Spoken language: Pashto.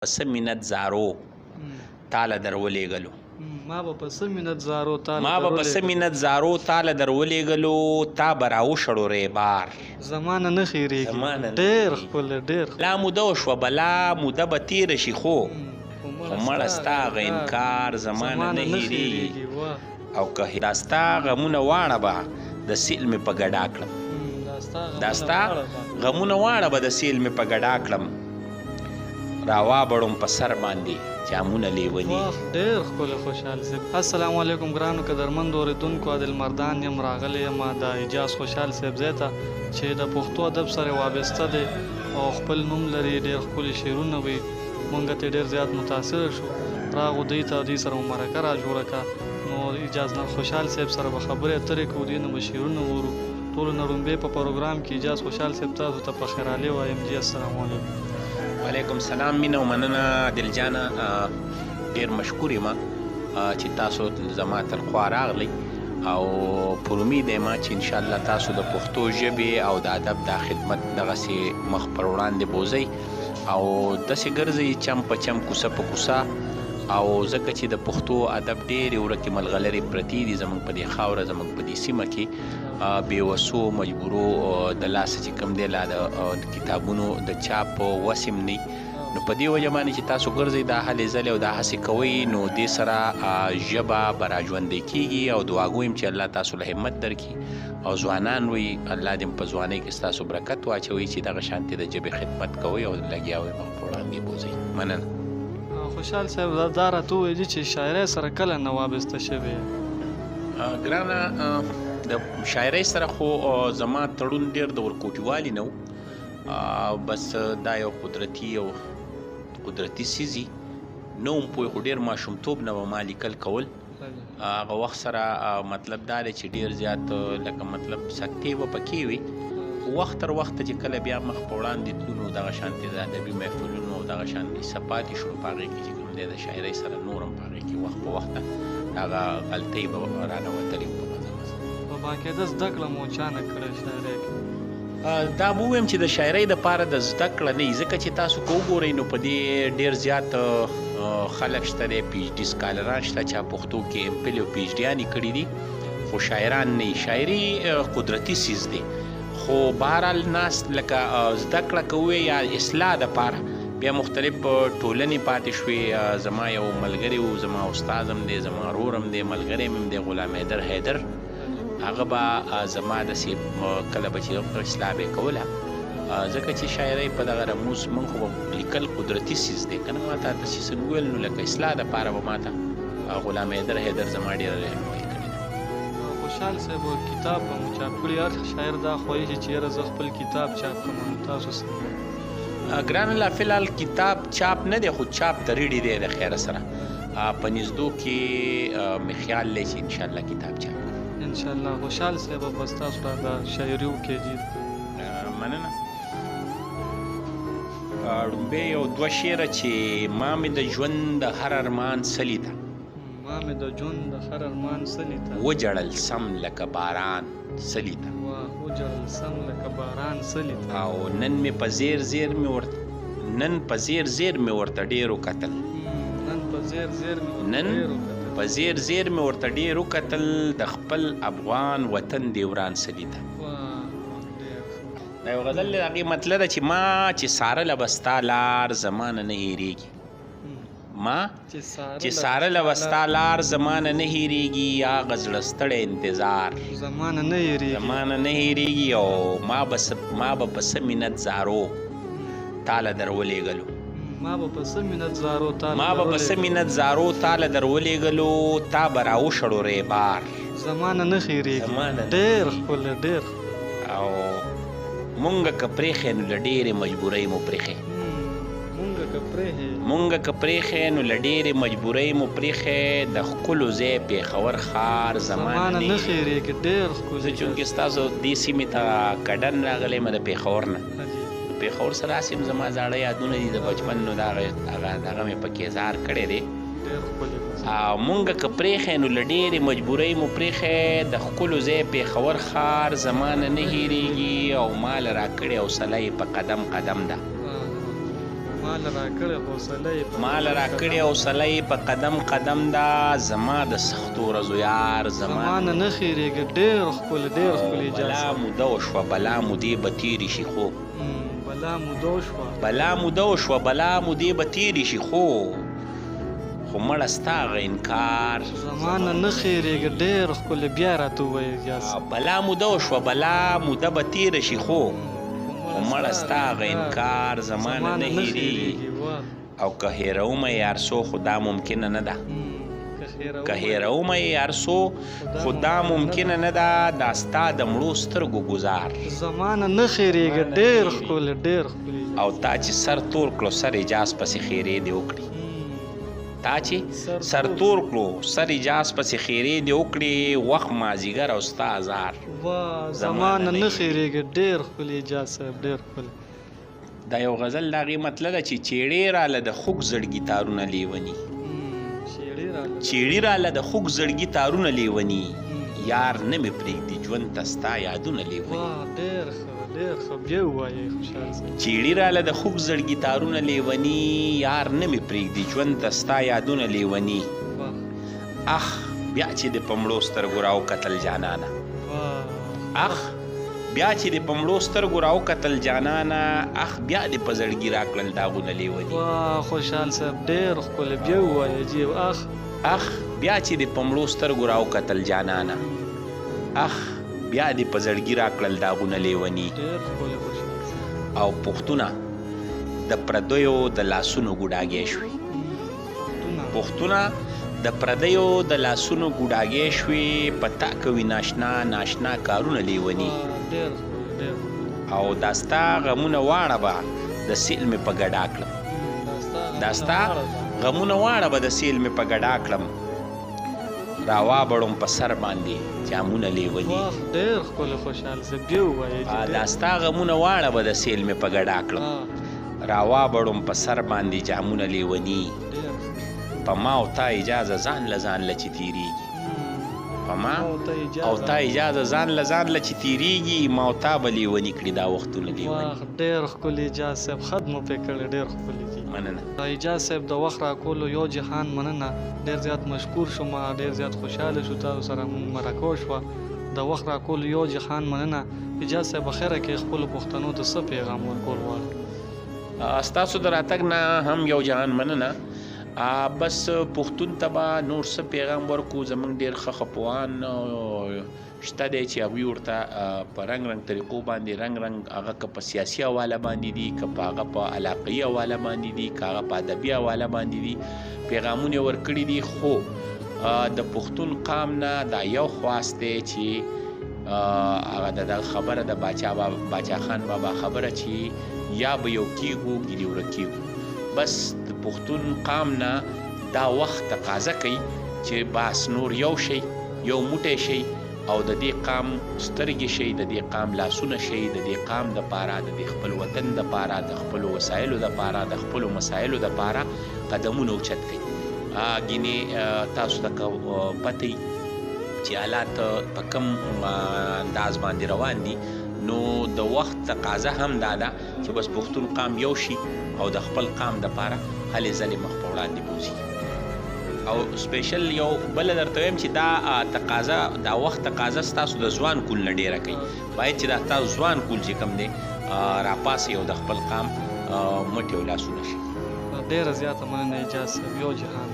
پس منت زارو تاله درولېږلو ما به پس منت زارو تاله درولېږلو تا به راوشړو ریبار زمانه نه خیرېږي ډېر ښکلی ډېر لا موده وشوه بلا موده به تېره شي خو مړه ستا هغه انکار زمانه نه هېرېږي او که دا ستا غمونه واړه به د سیل مې په ګډا کړم دا ستا غمونه واړه به د سیل مې په ګډا کړم راوابړم په سر باندې جامونه لیوني ډېر ښکلی خوشحال صاحب السلام علیکم ګرانو قدرمندو اورېدونکو عادل مردان یم راغلی یم د اعجاز خوشحال صاحب ځای ته چې د پښتو ادب سره وابسته دی او خپل نوم لري ډېر ښکلي شعرونه وي مونږ ته ډېر زیات متاثره شو راغو دوی ته دوی سره مو مرکه را جوړه کړه نو اعجاز خوشحال صاحب سره به خبرې اترې کوو دوی نه به شعرونه وورو ټولو نه لومبې په پروګرام کې اعجاز خوشحال صاحب تاسو ته په خیرالي وایم جی السلام علیکم وعلیکم سلام مینه او مننه دلجانه ډېر مشکور یم چې تاسو زما تر خوا راغلی او پر امید یم چې انشاءالله تاسو د پښتو ژبې او د ادب دا خدمت دغسې مخ پر وړاندې بوځئ او داسې ګرځئ چم په چم کوڅه په کوڅه او ځکه چې د پښتو ادب ډېرې ورکې ملغلرې پرتې دي زموږ په دې خاوره زموږ په دې سیمه کې بېوسو مجبورو د لاسه چې کوم دی لا د کتابونو د چاپ وسم نه نو په دې وجه باندې چې تاسو ګرځئ دا هلې ځلې او دا هسې کوئ نو دې سره ژبه به راژوندی کېږي او دعا کویم چې الله تاسو له همت درکړي او ځوانان وي الله دې په ځوانۍ کې ستاسو برکت واچوي چې دغه شانتې د ژبې خدمت کوئ او لګیا وئ مخ په وړاندې بوځئ مننه خوشحال صاحب دا راته ووایي چې شاعرۍ سره کله نه وابسته شوې ګرانه د شاعرۍ سره خو زما تړون ډېر د ورکوټیوالي نه و بس دا یو قدرتي څیز نه وم پوه خو ډېر ماشومتوب نه به ما لیکل کول هغه وخت سره مطلب دا دی چې ډېر زیات لکه مطلب سکتې به پکې وي وخت تر وخته چې کله بیا مخ په وړاندې تلو نو دغه شانتې د ادبي محفلونو او دغه شانتې څه پاتې شول په هغې کې چې کوم دی د شاعرۍ سره نور هم په هغې کې وخت په وخته هغه غلطۍ به رانوتلې وو په باقاعده زده کړه مو چا نه کړې شاعرۍ کې دا به ووایم چې د شاعرۍ دپاره د زده کړه نه ځکه چې تاسو که وګورئ نو په دې ډېر زیات خلک شته دی پي ایچ ډي سکالران شته چا پښتو کې ایم پل او پي ایچ ډیانې کړي دي خو شاعران نه شاعري قدرتي څیز دی خو بهرحال ناست لکه زده کړه کوئ یا اصلاح دپاره بیا مختلف ټولنې پاتې شوې زما یو ملګری و زما استاد هم دی زما ورور هم دی ملګری مې هم دی غلام حیدر هغه به زما داسې کله به چې اصلاح به یې کوله ځکه چې شاعرۍ په دغه رموز موږ خو به لیکل قدرتي څیز دی که نه ما ته داسې څه وویل نو لکه اصلاح دپاره به ما ته غلام حیدر زما ډېره رهنمایي کړې ده خوشحال صاحب کتاب به مو چاپ کړي هر شاعر دا خوښي چې یاره زه خپل کتاب چاپ کړم نو تاسو څنګه ګرانه لا فلحال کتاب چاپ نه دی خو چاپ ته ریډي دی د خیره سره په نږدو کې مې خیال دی چې انشاءالله کتاب چاپ انشاءالله خوشحال صاحب بس تاسو را د شاعري وکړئ مننه ړومبی یو دوه شعره چې ما مې د ژوند د هر ارمان سلي ته وجړل سم لکه باران سلي ته او نن مې په زیر زیر مې ورته ډېر وکتل په زیر مې ورته ډېر وکتل د خپل افغان وطن دی وران سلي ته دا یو غزل دی د هغې مطلب ده چې ما چې څارله به ستا لار زمانه نه هېرېږي ما چې څارله به ستا لار زمانه نه هېرېږي هغه زړه ستړی انتظار زمانه نه هېرېږي او ما به په څه منت زارو تاله درولېږلو ما به په څه منت زارو تاله درولېږلو تا به راوشړو ریبار زمانه نه هېرېږي ډېر ښکلی ډېر او مونږه که پرېښی نو له ډېرې مجبورۍ مو پرېښی نو له ډېرې مجبورۍ مو پرېښی د ښکلو ځای پېښور ښار زمانه نه هېرېږي ډېر ښکلی زه چونکې ستاسو دې سیمې ته کډن راغلی یم د پېښور نه پېښور سره هسې هم زما زاړه یادونه دي د بچپن نو هغه مې پکې اظهار کړی دی مونږه که پرېښی نو له ډېرې مجبورۍ مو پرېښی د ښکلو ځای پېښور ښار زمانه نه هېرېږي او مال راکړې حوصله یې په قدم ده مال راکړې حوصله یې مال راکړې حوصله یې په قدم قدم دا زما د سختو ورځو یار زما نه نه خیرېږي ډېر ښکلې اجازه بلا موده وشوه بلا مودې به تېرې شي خو بلا موده وشوه بلا مودې به تېرې شي خو مړه ستا هغه انکار زما نه نه خیرېږي ډېر ښکلې بیا راته ووایه اجازه بلا موده وشوه بلا موده به تېره شي خو مړه ستا هغه انکار زما نه نه هېرېږي او که هېرومه یې هر څو خو دا ممکنه نه ده که هېرومه یې هر څو خو دا ممکنه نه ده دا ستا د مړو سترګو ګزار زما نه نه خیرېږي ډېر ښکلې او تا چې سر تور کړو سر اجاز پسې خیرې دې وکړي تا چې سر تور کړو سر اجاز پسې خیرې دې وکړي وخت مازدیګر او ستا ازار زما نه نه خیرېږي ډېر ښکلې اجاز صاحب ډېر ښکلې دا یو غزل د هغې مطلب ده چې چیړې راله د خوږ زړګي تارونه لیوني چیړې راله د خوږ زړګي تارونه لیوني یار نه مې پرېږدي ژوند ته ستا یادونه لیوني چیړې راله د خوږ زړګي تارونه لیوني یار نه مې پرېږدي ژوند ته ستا یادونه لیوني اخ بیا چې د په مړو سترګو راوکتل جانانه اخ بیا چې د په مړو سترګو راوکتل جانانه اخ بیا د په زړګي راکړل داغونه لیوني خوشحال صاحب ډېر ښکلی بیا ووایه جیب اخ بیا چې د په مړو سترګو راوکتل جانانه اخ بیا د په زړګي راکړل داغونه لیوني او پښتونه د پردیو د لاسونو ګوډاګی شوي پښتونه د پردیو د لاسونو ګوډاګی شوي په تا کوي ناشنا کارونه لیوني او دا ستا غمونه واړه به د سیل مې په ګډا کړم دا ستا غمونه واړه به د سیل مې په ګډا کړم راوابړم په سر باندې جامونه لیوني دا ستا غمونه واړه به د سیل مې په ګډا کړم راوابړم په سر باندې جامونه لیوني په ما او تا اجازه ځان له چې تیریږي په ما او تا اجازه ځان له چې تیریږي ما او تا به لیوني کړي دا وختونه لیوني ډېر ښکلي اجاز صاحب خط مو پرې کړی ډېر ښکلي مننه اجاز صاحب د وخت راکولو یو جهان مننه ډېر زیات مشکور شوم ډېر زیات خوشحاله شو تاسو سره مرکه وشوه د وخت راکولو یو جهان مننه اجاز صاحب بخیره کې خپلو پښتنو ته څه پیغام ورکول غواړم ستاسو د راتګ نه هم یو جهان مننه بس پښتون ته به نور څه پیغام ورکو زموږ ډېر ښه خپوان شته دی چې هغوی ورته په رنګ طریقو باندې رنګ هغه که په سیاسي حواله باندې دي که په هغه په علاقایي حواله باندې دي که هغه په ادبي حواله باندې دي پیغامونه یې ورکړي دي خو د پښتون قام نه دا یو خواست دی چې هغه د خبره د باچا خان بابا خبره چې یا به یو کېږو ګیلې ورکېږو بس د پښتون قام نه دا وخت تقاضا کوي چې باس نور یو شي یو موټی شي او د دې قام سترګې شي د دې قام لاسونه شي د دې قام دپاره د دې خپل وطن دپاره د خپلو وسایلو دپاره د خپلو مسایلو دپاره قدمونه اوچت کوي ګینې تاسو ته پته چې حالات په کم انداز باندې روان دي نو د وخت تقاضا هم دا ده چې بس پښتون قام یو شي او د خپل قام دپاره هلې ځلې مخ په وړاندې بوځي او سپیشل یو بله درته وایم چې دا تقاضا دا وخت تقاضا ستاسو د ځوان کول نه ډېره کوي باید چې دا تاسو ځوان کول چې کوم دی راپاسئ او د خپل قام مټې او لاسونه شي ډېره زیاته مننه اجاز صاحب یو جهان